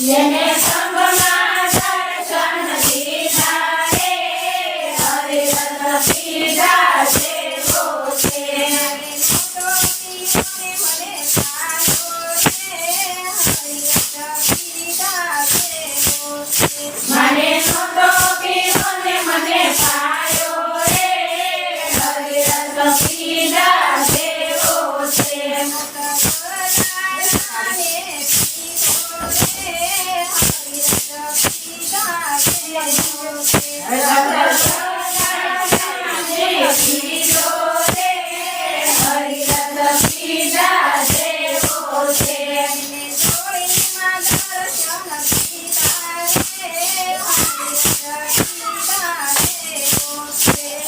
જેને સંભમાં દર્શન દીધા રે હરિરસ પીધા જેવો છે. મને નહોતો પીવો ને મને પાયો રે હરિરસ પીધા જેવો છે.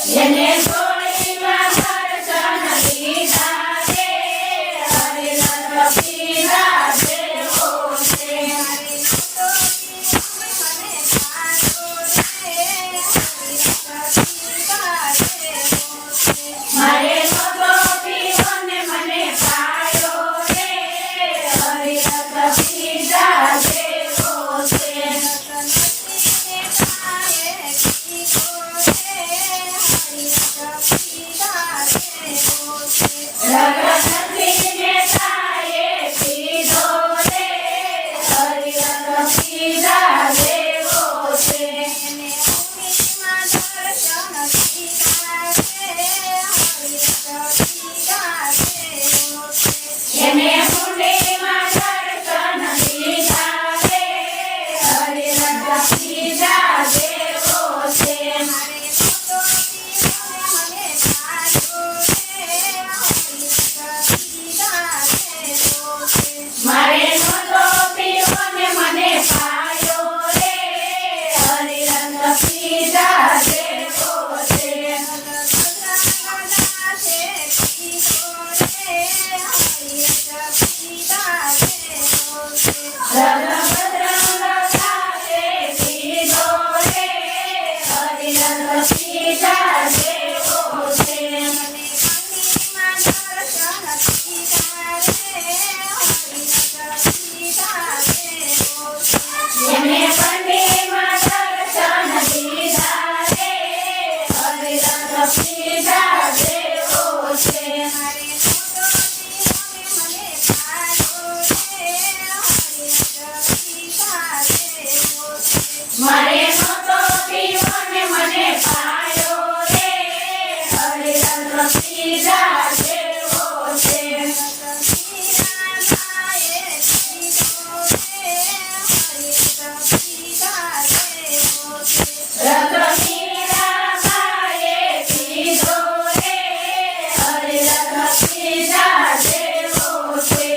જેને સોળીમાં દર્શન દીધા રે હરિરસ પીધા જેવો છે. મારે નહોતો પીવો ને મને પાયો રે હરિરસ પીધા જેવો છે. રગતને તાએ પીધો રે હરિરસ પીધા જેવો છે. જેને મુંડીમાં દર્શન દીધા રે હરિરસ પીધા જેવો છે. મારે નહોતો પીવો ને મને પાયો રે હરિરસ પીધા જેવો છે. રંગભદ્રંગતાએ પીધો રે હરિરસ પીધા જેવો છે. જેને પંડીમાં દર્શન દીધા રે હરિરસ પીધા જેવો છે. મારે નહોતો પીવો ને મને પાયો રે હરિરસ પીધા જેવો છે. રગમીરાબાએ પીધો રે હરિરસ પીધા જેવો છે.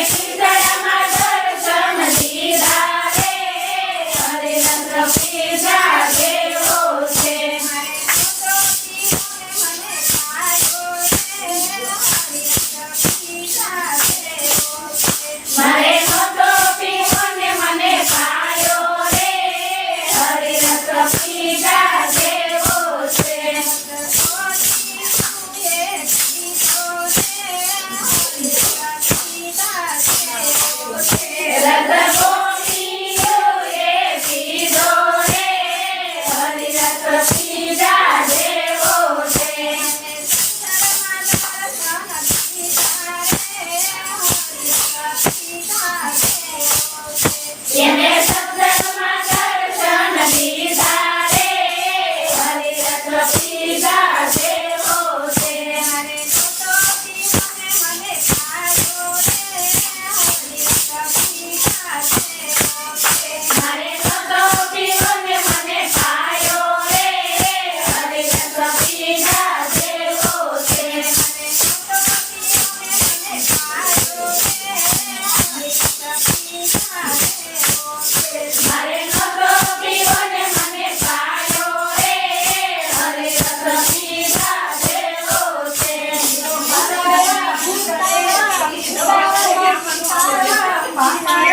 ખીજા